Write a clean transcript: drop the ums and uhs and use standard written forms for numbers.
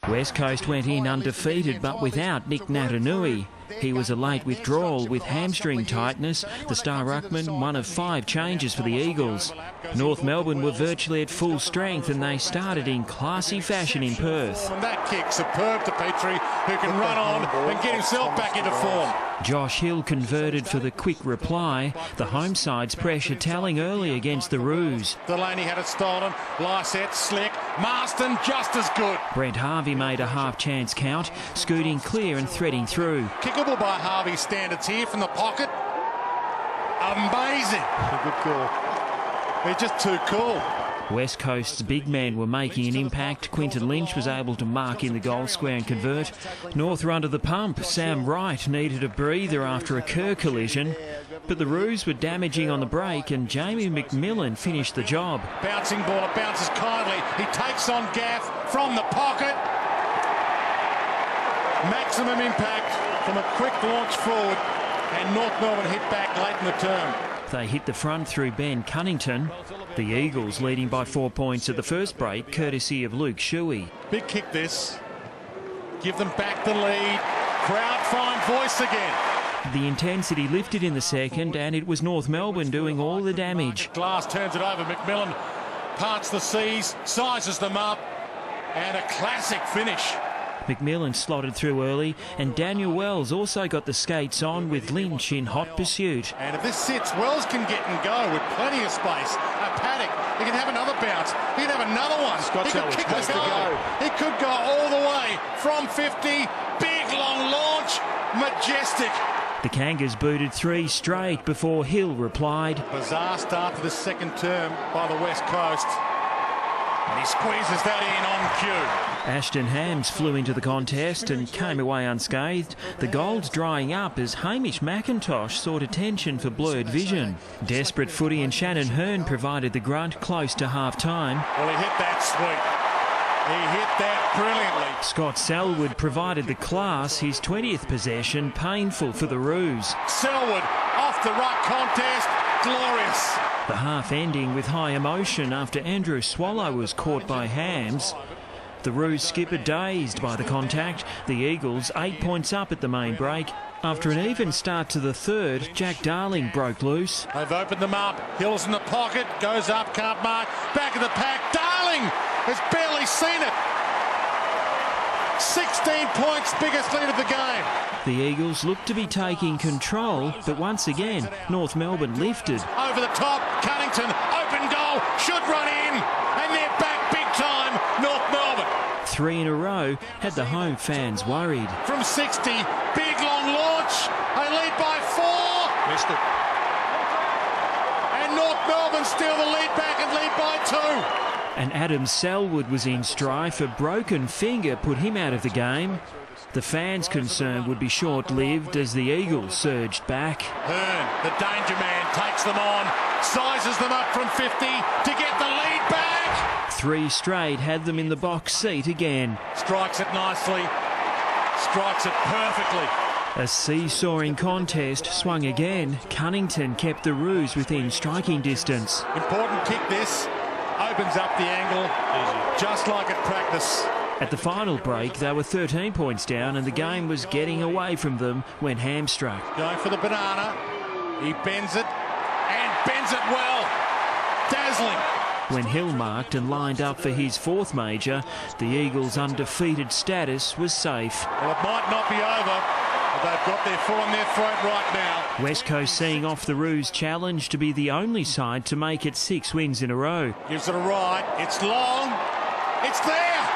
West Coast went in undefeated but without Nick Natanui. He was a late withdrawal with hamstring tightness. The star ruckman, one of 5 changes for the Eagles. North Melbourne were virtually at full strength and they started in classy fashion in Perth. And that kick superb to Petrie, who can run on and get himself back into form. Josh Hill converted for the quick reply. The home side's pressure telling early against the Roos. Delaney had it stolen. Lysette slick. Marston just as good. Brent Harvey made a half chance count, scooting clear and threading through. Kickable by Harvey's standards here from the pocket. Amazing. A good call. They're just too cool. West Coast's big men were making an impact. Quinton Lynch was able to mark in the goal square and convert. North were under the pump. Sam Wright needed a breather after a Kerr collision. But the Roos were damaging on the break and Jamie McMillan finished the job. Bouncing ball, it bounces kindly. He takes on Gaff from the pocket. Maximum impact from a quick launch forward. And North Melbourne hit back late in the term. They hit the front through Ben Cunnington. The Eagles leading by 4 points at the first break, courtesy of Luke Shuey. Big kick this. Give them back the lead. Crowd find voice again. The intensity lifted in the second and it was North Melbourne doing all the damage. Glass turns it over. McMillan parts the seas, sizes them up, and a classic finish. McMillan slotted through early and Daniel Wells also got the skates on with Lynch in hot pursuit. And if this sits, Wells can get and go with plenty of space. A paddock, he can have another bounce, he can have another one. He could kick the goal. He could go all the way from 50. Big long launch, majestic. The Kangas booted 3 straight before Hill replied. Bizarre start to the second term by the West Coast. And he squeezes that in on cue. Ashton Hams flew into the contest and came away unscathed. The goals drying up as Hamish McIntosh sought attention for blurred vision. Desperate footy and Shannon Hearn provided the grunt close to half-time. Well, he hit that sweet. He hit that brilliantly. Scott Selwood provided the class, his 20th possession painful for the Roos. Selwood off the ruck contest, glorious. The half ending with high emotion after Andrew Swallow was caught by Hams. The Roos skipper dazed by the contact. The Eagles 8 points up at the main break. After an even start to the third, Jack Darling broke loose. They've opened them up. Hill's in the pocket, goes up, can't mark. Back of the pack, Darling has barely seen it. 16 points, biggest lead of the game. The Eagles looked to be taking control, but once again, North Melbourne lifted. Over the top, Cunnington, open goal, should run in, and they're back big time, North Melbourne. 3 in a row had the home fans worried. From 60, big long launch, they lead by 4. Missed it. And North Melbourne steal the lead back and lead by 2. And Adam Selwood was in strife. A broken finger put him out of the game. The fans' concern would be short-lived as the Eagles surged back. Hearn, the danger man, takes them on, sizes them up from 50 to get the lead back. 3 straight had them in the box seat again. Strikes it nicely, strikes it perfectly. A seesawing contest swung again. Cunnington kept the Roos within striking distance. Important kick this. Opens up the angle, just like at practice. At the final break, they were 13 points down and the game was getting away from them when Ham struck. Going for the banana. He bends it, and bends it well. Dazzling. When Hill marked and lined up for his 4th major, the Eagles' undefeated status was safe. Well, it might not be over, but they've got their foot on their throat right now. West Coast seeing off the Roos challenge to be the only side to make it 6 wins in a row. Gives it a ride. It's long. It's there.